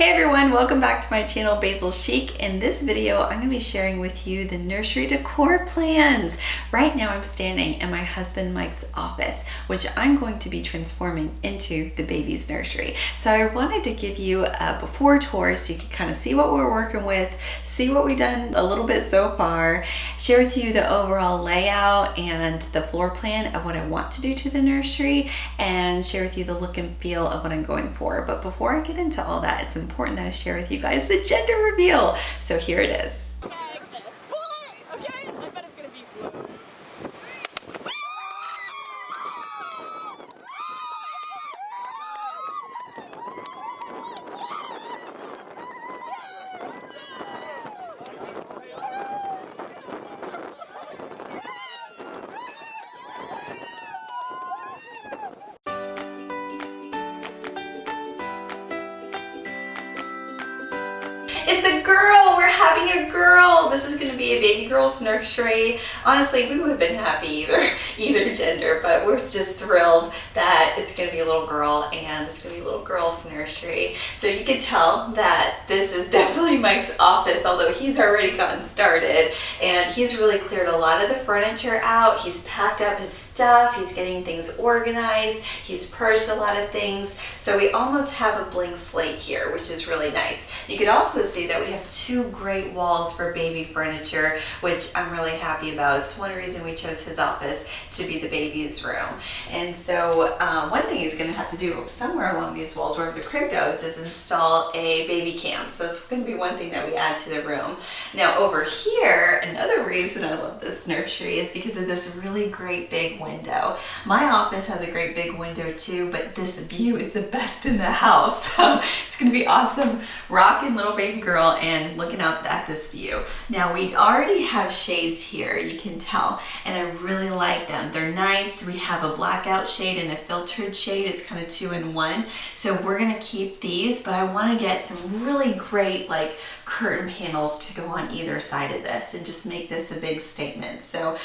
Hey everyone, welcome back to my channel Basil Chic. In this video, I'm going to be sharing with you the nursery decor plans. Right now I'm standing in my husband Mike's office, which I'm going to be transforming into the baby's nursery. So I wanted to give you a before tour so you can kind of see what we're working with, see what we've done a little bit so far, share with you the overall layout and the floor plan of what I want to do to the nursery, and share with you the look and feel of what I'm going for. But before I get into all that, it's important that I share with you guys the gender reveal. So here it is. It's a girl! We're having a girl! This is gonna be a baby girl's nursery. Honestly, we would have been happy either gender, but we're just thrilled that it's gonna be a little girl and it's gonna be a little girl's nursery. So you can tell that this is definitely Mike's office, although he's already gotten started, and he's really cleared a lot of the furniture out. He's packed up his stuff, he's getting things organized, he's purged a lot of things. So we almost have a blank slate here, which is really nice. You could also see that we have two great walls for baby furniture, which I'm really happy about. It's one reason we chose his office to be the baby's room. And so one thing he's gonna have to do somewhere along these walls, wherever the crib goes, is install a baby cam. So it's gonna be one thing that we add to the room. Now over here, another reason I love this nursery is because of this really great big window. My office has a great big window too, but this view is the best in the house. So it's gonna be awesome rocking little baby girl and looking out at this view. Now we already have shades here, you can tell, and I really like them. They're nice. We have a blackout shade and a filtered shade. It's kind of 2-in-1. So we're gonna keep these, but I want to get some really great like curtain panels to go on either side of this and just make this a big statement. So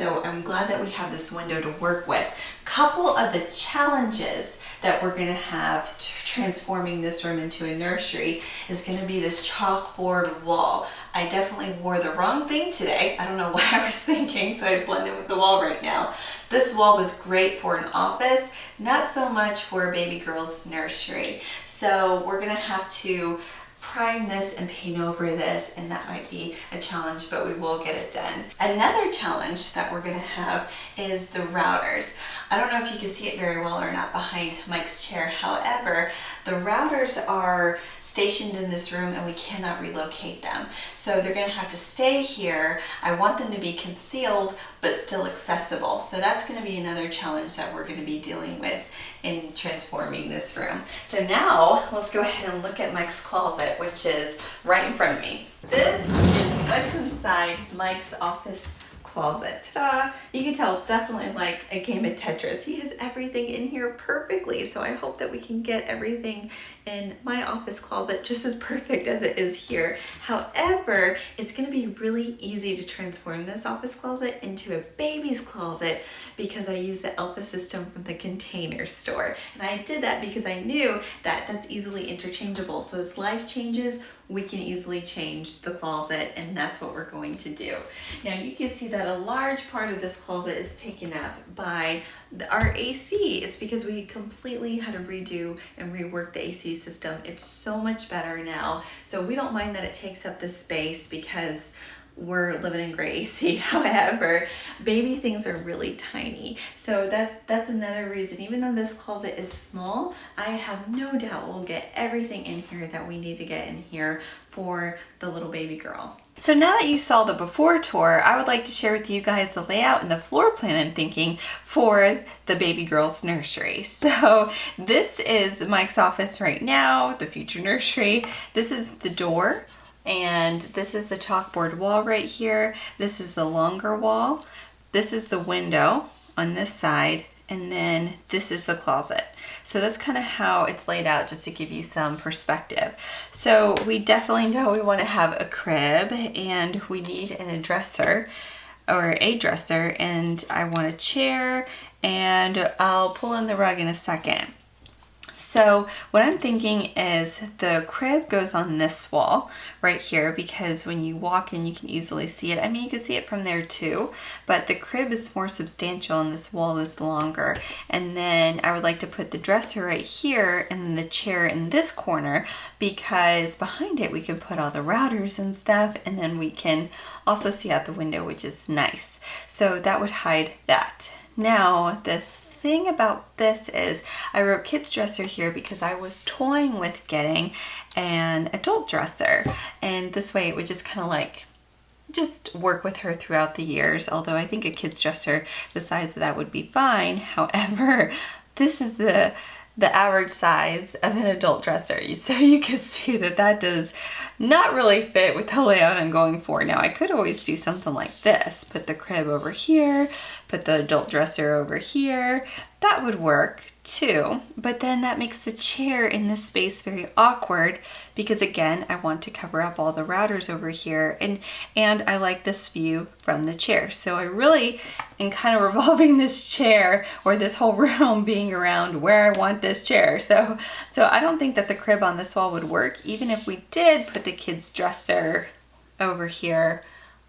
I'm glad that we have this window to work with. Couple of the challenges that we're going to have transforming this room into a nursery is going to be this chalkboard wall. I definitely wore the wrong thing today. I don't know what I was thinking, so I blended with the wall right now. This wall was great for an office, not so much for a baby girl's nursery. So we're going to have to prime this and paint over this, and that might be a challenge, but we will get it done. Another challenge that we're going to have is the routers. I don't know if you can see it very well or not behind Mike's chair. However, the routers are stationed in this room and we cannot relocate them. So they're going to have to stay here. I want them to be concealed but still accessible. So that's going to be another challenge that we're going to be dealing with in transforming this room. So now let's go ahead and look at Mike's closet, which is right in front of me. This is what's inside Mike's office closet. Ta-da! You can tell it's definitely like a game of Tetris. He has everything in here perfectly, so I hope that we can get everything in my office closet just as perfect as it is here. However, it's going to be really easy to transform this office closet into a baby's closet because I use the Elfa system from the Container Store. And I did that because I knew that that's easily interchangeable. So as life changes, we can easily change the closet, and that's what we're going to do. Now you can see that a large part of this closet is taken up by our AC. It's because we completely had to redo and rework the AC system. It's so much better now. So we don't mind that it takes up this space because we're living in gray AC. However, baby things are really tiny. So that's another reason. Even though this closet is small, I have no doubt we'll get everything in here that we need to get in here for the little baby girl. So now that you saw the before tour, I would like to share with you guys the layout and the floor plan I'm thinking for the baby girl's nursery. So this is Mike's office right now, the future nursery. This is the door. And this is the chalkboard wall right here. This is the longer wall. This is the window on this side. And then this is the closet. So that's kind of how it's laid out, just to give you some perspective. So we definitely know we want to have a crib, and we need a dresser, and I want a chair, and I'll pull in the rug in a second. So what I'm thinking is the crib goes on this wall right here, because when you walk in you can easily see it. I mean, you can see it from there too, but the crib is more substantial and this wall is longer. And then I would like to put the dresser right here and then the chair in this corner, because behind it we can put all the routers and stuff, and then we can also see out the window, which is nice. So that would hide that. Now the thing about this is I wrote kids dresser here because I was toying with getting an adult dresser, and this way it would just kind of like just work with her throughout the years, although I think a kids dresser the size of that would be fine. However, this is the average size of an adult dresser, so you can see that that does not really fit with the layout I'm going for. Now I could always do something like this, put the crib over here, put the adult dresser over here. That would work too, but then that makes the chair in this space very awkward, because again I want to cover up all the routers over here, and I like this view from the chair. So I really am kind of revolving this chair, or this whole room, being around where I want this chair. So I don't think that the crib on this wall would work, even if we did put the kids dresser over here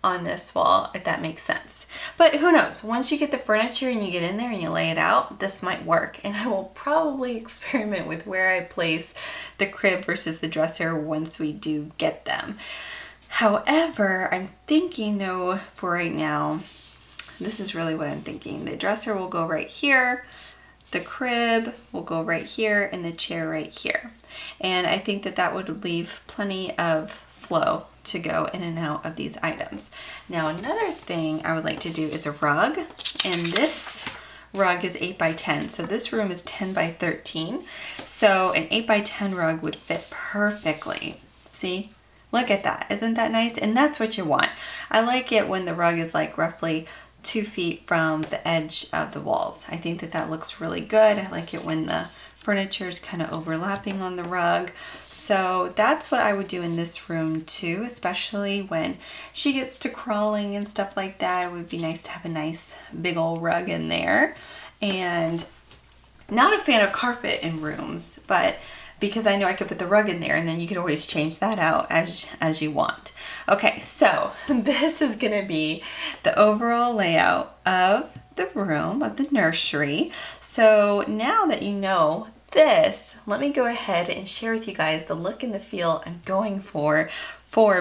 on this wall, if that makes sense. But who knows, once you get the furniture and you get in there and you lay it out, this might work. And I will probably experiment with where I place the crib versus the dresser once we do get them. However, I'm thinking though, for right now, this is really what I'm thinking. The dresser will go right here, the crib will go right here, and the chair right here. And I think that that would leave plenty of flow to go in and out of these items. Now another thing I would like to do is a rug, and this rug is 8 by 10, so this room is 10 by 13. So an 8 by 10 rug would fit perfectly. See, look at that, isn't that nice? And that's what you want. I like it when the rug is like roughly 2 feet from the edge of the walls. I think that that looks really good. I like it when the furniture is kind of overlapping on the rug. So that's what I would do in this room too, especially when she gets to crawling and stuff like that. It would be nice to have a nice big old rug in there. And not a fan of carpet in rooms, but because I know I could put the rug in there and then you could always change that out as you want. Okay, so this is gonna be the overall layout of the room, of the nursery. So now that you know this, let me go ahead and share with you guys the look and the feel I'm going for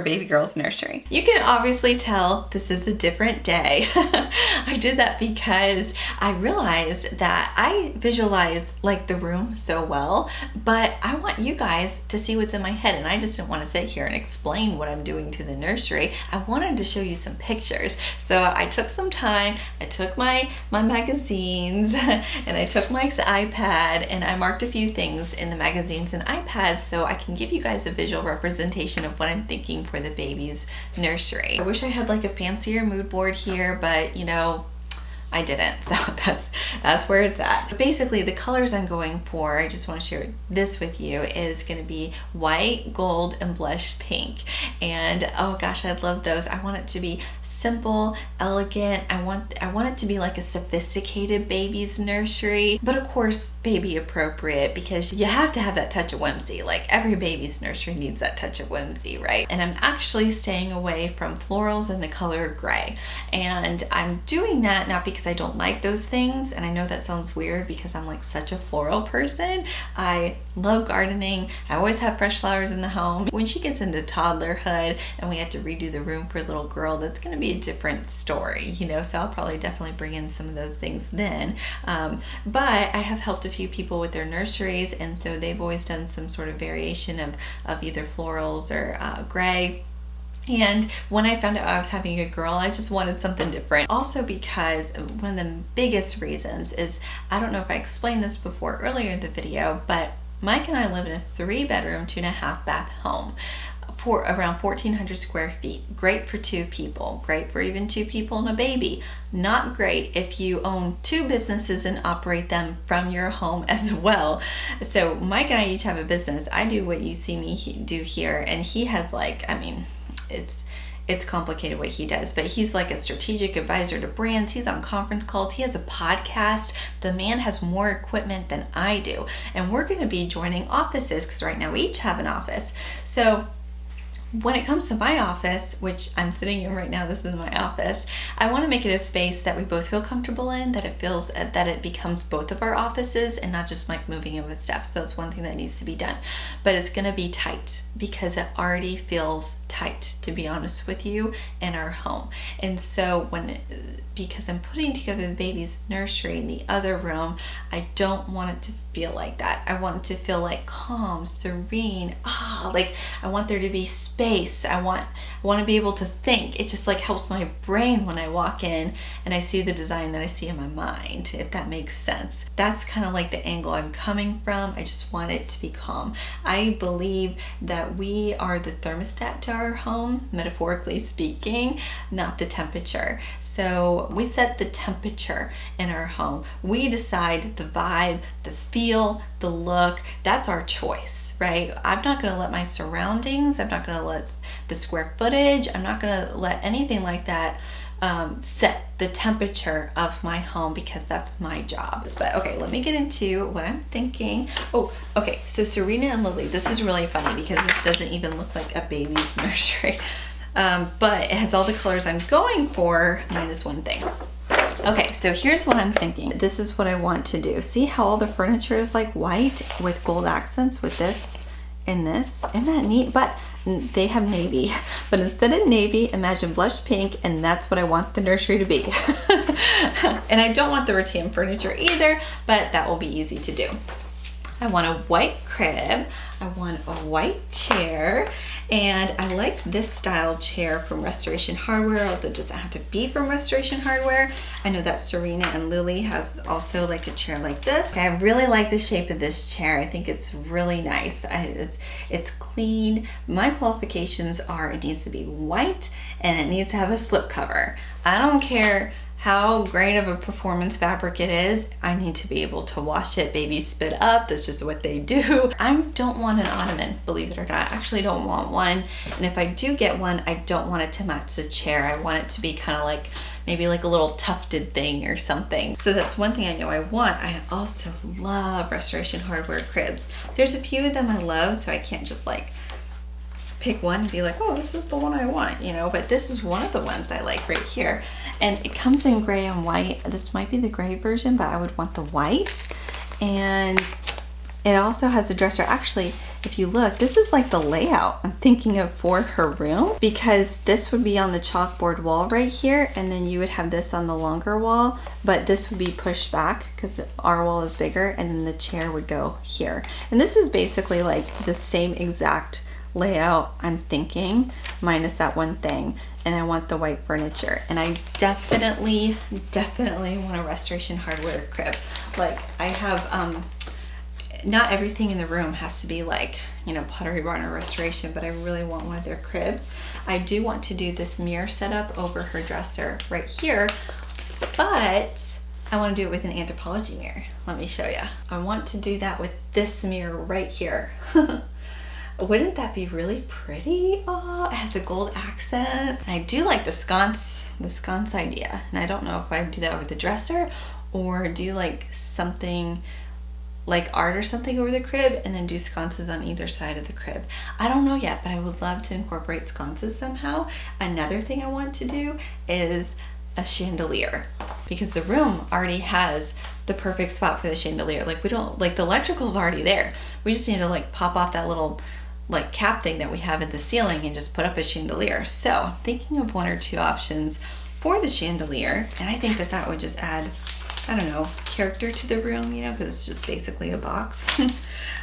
baby girl's nursery. You can obviously tell this is a different day. I did that because I realized that I visualize like the room so well, but I want you guys to see what's in my head, and I just didn't want to sit here and explain what I'm doing to the nursery. I wanted to show you some pictures. So I took some time, I took my magazines and I took Mike's iPad, and I marked a few things in the magazines and iPads so I can give you guys a visual representation of what I'm thinking for the baby's nursery. I wish I had like a fancier mood board here, but you know, I didn't, so that's where it's at. But basically the colors I'm going for, I just want to share this with you, is going to be white, gold, and blush pink. And oh gosh, I love those. I want it to be simple, elegant. I want it to be like a sophisticated baby's nursery, but of course baby appropriate, because you have to have that touch of whimsy. Like every baby's nursery needs that touch of whimsy, right? And I'm actually staying away from florals and the color gray. And I'm doing that not because I don't like those things, and I know that sounds weird because I'm like such a floral person. I love gardening. I always have fresh flowers in the home. When she gets into toddlerhood and we have to redo the room for a little girl, that's going to be a different story, you know, so I'll probably definitely bring in some of those things then. But I have helped a few people with their nurseries, and so they've always done some sort of variation of either florals or gray. And when I found out I was having a girl, I just wanted something different. Also because one of the biggest reasons is, I don't know if I explained this before earlier in the video, but Mike and I live in a 3-bedroom, 2.5 bath home for around 1,400 square feet. Great for 2 people, great for even 2 people and a baby. Not great if you own 2 businesses and operate them from your home as well. So Mike and I each have a business. I do what you see me do here, and he has like, I mean, it's it's complicated what he does, but he's like a strategic advisor to brands. He's on conference calls. He has a podcast. The man has more equipment than I do. And we're going to be joining offices because right now we each have an office. So when it comes to my office, which I'm sitting in right now, this is my office, I want to make it a space that we both feel comfortable in, that it feels that it becomes both of our offices and not just like moving in with stuff. So that's one thing that needs to be done. But it's going to be tight because it already feels tight, to be honest with you, in our home. And so because I'm putting together the baby's nursery in the other room, I don't want it to feel like that. I want it to feel like calm, serene, like I want there to be space. I want to be able to think. It just like helps my brain when I walk in and I see the design that I see in my mind, if that makes sense. That's kind of like the angle I'm coming from. I just want it to be calm. I believe that we are the thermostat to our home, metaphorically speaking, not the temperature. So we set the temperature in our home. We decide the vibe, the feel, the look. That's our choice, right? I'm not going to let my surroundings, I'm not going to let the square footage, I'm not going to let anything like that set the temperature of my home, because that's my job. But okay, let me get into what I'm thinking. Oh, okay, so Serena and Lily, this is really funny because this doesn't even look like a baby's nursery. But it has all the colors I'm going for, minus one thing. Okay, so here's what I'm thinking. This is what I want to do. See how all the furniture is like white with gold accents with this and this? Isn't that neat? But they have navy. But instead of navy, imagine blush pink, and that's what I want the nursery to be. And I don't want the rattan furniture either, but that will be easy to do. I want a white crib. I want a white chair. And I like this style chair from Restoration Hardware, although it doesn't have to be from Restoration Hardware. I know that Serena and Lily has also like a chair like this. I really like the shape of this chair. I think it's really nice. It's clean. My qualifications are it needs to be white and it needs to have a slip cover. I don't care how great of a performance fabric it is. I need to be able to wash it. Babies spit up, that's just what they do. I don't want an ottoman, believe it or not. I actually don't want one. And if I do get one, I don't want it to match the chair. I want it to be kind of like, maybe like a little tufted thing or something. So that's one thing I know I want. I also love Restoration Hardware cribs. There's a few of them I love, so I can't just like pick one and be like, oh, this is the one I want, you know, but this is one of the ones I like right here. And it comes in gray and white. This might be the gray version, but I would want the white. And it also has a dresser. Actually, if you look, this is like the layout I'm thinking of for her room, because this would be on the chalkboard wall right here, and then you would have this on the longer wall, but this would be pushed back because our wall is bigger, and then the chair would go here. And this is basically like the same exact layout I'm thinking, minus that one thing. And I want the white furniture, and I definitely want a Restoration Hardware crib. Like I have not everything in the room has to be like, you know, Pottery Barn or Restoration, but I really want one of their cribs. I do want to do this mirror setup over her dresser right here, but I want to do it with an Anthropologie mirror. Let me show you. I want to do that with this mirror right here. Wouldn't that be really pretty? Oh, it has a gold accent. And I do like the sconce idea. And I don't know if I do that over the dresser or do like something like art or something over the crib and then do sconces on either side of the crib. I don't know yet, but I would love to incorporate sconces somehow. Another thing I want to do is a chandelier, because the room already has the perfect spot for the chandelier. Like we don't, like the electrical's already there. We just need to like pop off that little like cap thing that we have in the ceiling and just put up a chandelier. So I'm thinking of one or two options for the chandelier, and I think that that would just add, I don't know, character to the room, you know, because it's just basically a box.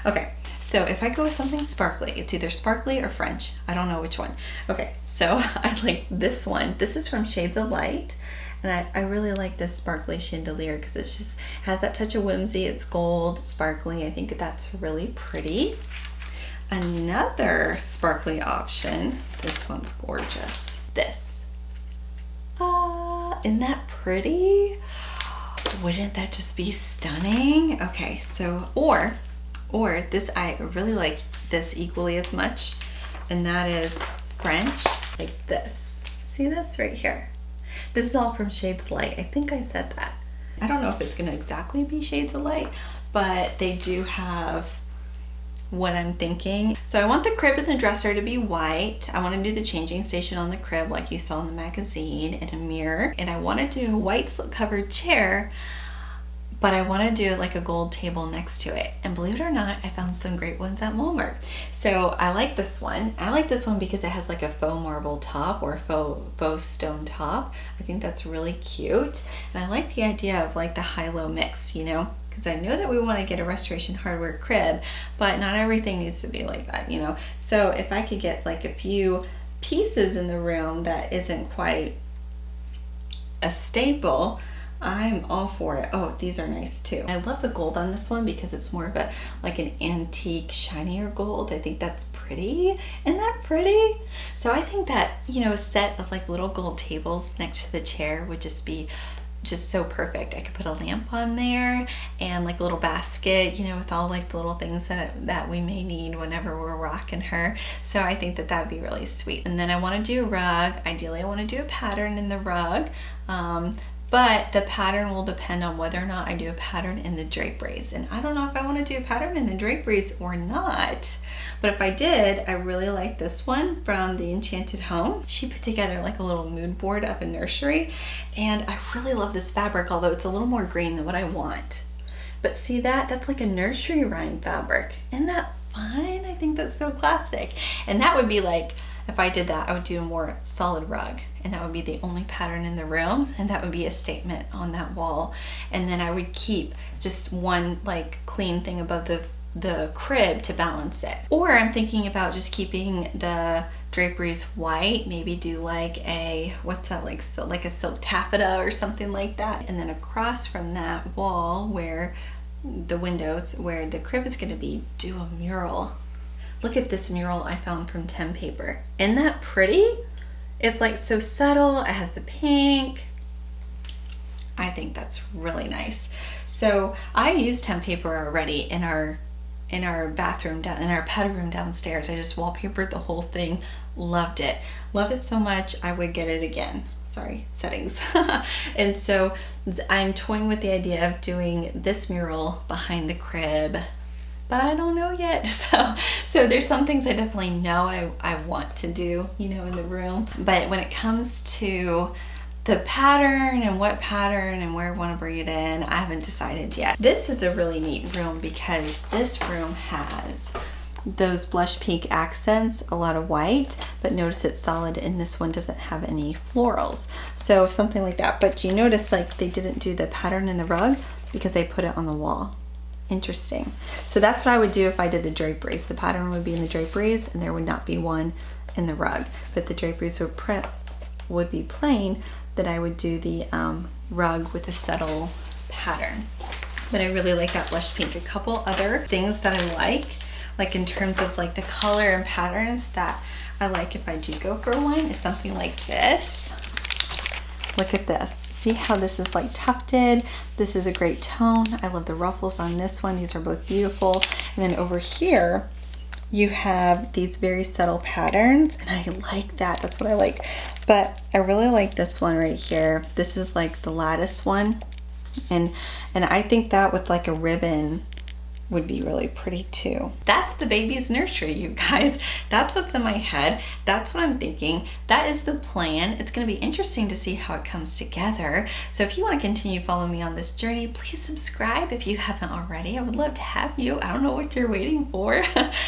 Okay, so if I go with something sparkly, it's either sparkly or French. I don't know which one. Okay, so I like this one. This is from Shades of Light. And I really like this sparkly chandelier because it's just has that touch of whimsy. It's gold, it's sparkly. I think that's really pretty. Another sparkly option, this one's gorgeous. This. Isn't that pretty? Wouldn't that just be stunning? Okay, so, or this, I really like this equally as much, and that is French, like this. See this right here? This is all from Shades of Light. I think I said that. I don't know if it's gonna exactly be Shades of Light, but they do have what I'm thinking. So I want the crib and the dresser to be white. I want to do the changing station on the crib like you saw in the magazine, and a mirror. And I want to do a white slip covered chair, but I want to do like a gold table next to it. And believe it or not, I found some great ones at Walmart. So I like this one. I like this one because it has like a faux marble top or faux stone top. I think that's really cute. And I like the idea of like the high-low mix, you know? Because I know that we want to get a Restoration Hardware crib, but not everything needs to be like that, you know? So if I could get like a few pieces in the room that isn't quite a staple, I'm all for it. Oh, these are nice too. I love the gold on this one because it's more of a like an antique, shinier gold. I think that's pretty. Isn't that pretty? So I think that, you know, a set of like little gold tables next to the chair would just be just so perfect. I could put a lamp on there and like a little basket, you know, with all like the little things that we may need whenever we're rocking her. So I think that that'd be really sweet. And then I want to do a rug. Ideally, I want to do a pattern in the rug. But the pattern will depend on whether or not I do a pattern in the draperies. And I don't know if I want to do a pattern in the draperies or not. But if I did, I really like this one from the Enchanted Home. She put together like a little mood board of a nursery. And I really love this fabric, although it's a little more green than what I want. But see that? That's like a nursery rhyme fabric. Isn't that fun? I think that's so classic. And that would be like, if I did that, I would do a more solid rug. And that would be the only pattern in the room, and that would be a statement on that wall. And then I would keep just one like clean thing above the crib to balance it. Or I'm thinking about just keeping the draperies white, maybe do like a, what's that, like a silk taffeta or something like that. And then across from that wall where the windows, where the crib is gonna be, do a mural. Look at this mural I found from Tem Paper. Isn't that pretty? It's like so subtle, it has the pink. I think that's really nice. So I used Tem Paper already in our bathroom, in our pet room downstairs. I just wallpapered the whole thing, loved it. Love it so much, I would get it again. Sorry, settings. And so I'm toying with the idea of doing this mural behind the crib, but I don't know yet. So there's some things I definitely know I want to do, you know, in the room. But when it comes to the pattern and what pattern and where I want to bring it in, I haven't decided yet. This is a really neat room because this room has those blush pink accents, a lot of white, but notice it's solid, and this one doesn't have any florals. So something like that. But you notice like they didn't do the pattern in the rug because they put it on the wall. Interesting. So that's what I would do if I did the draperies. The pattern would be in the draperies and there would not be one in the rug, but the draperies would be plain, that I would do the rug with a subtle pattern. But I really like that blush pink. A couple other things that I like in terms of like the color and patterns that I like if I do go for one, is something like this. Look at this. See how this is like tufted? This is a great tone. I love the ruffles on this one. These are both beautiful. And then over here, you have these very subtle patterns, and I like that. That's what I like. But I really like this one right here. This is like the lattice one. And I think that with like a ribbon would be really pretty too. That's the baby's nursery, you guys. That's what's in my head. That's what I'm thinking. That is the plan. It's gonna be interesting to see how it comes together. So if you wanna continue following me on this journey, please subscribe if you haven't already. I would love to have you. I don't know what you're waiting for,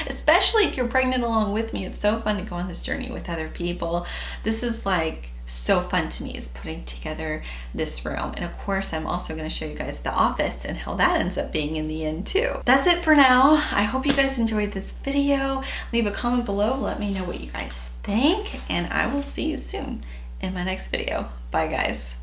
especially if you're pregnant along with me. It's so fun to go on this journey with other people. This is like so fun to me, is putting together this room. And of course, I'm also going to show you guys the office and how that ends up being in the end too. That's it for now. I hope you guys enjoyed this video. Leave a comment below. Let me know what you guys think, and I will see you soon in my next video. Bye guys.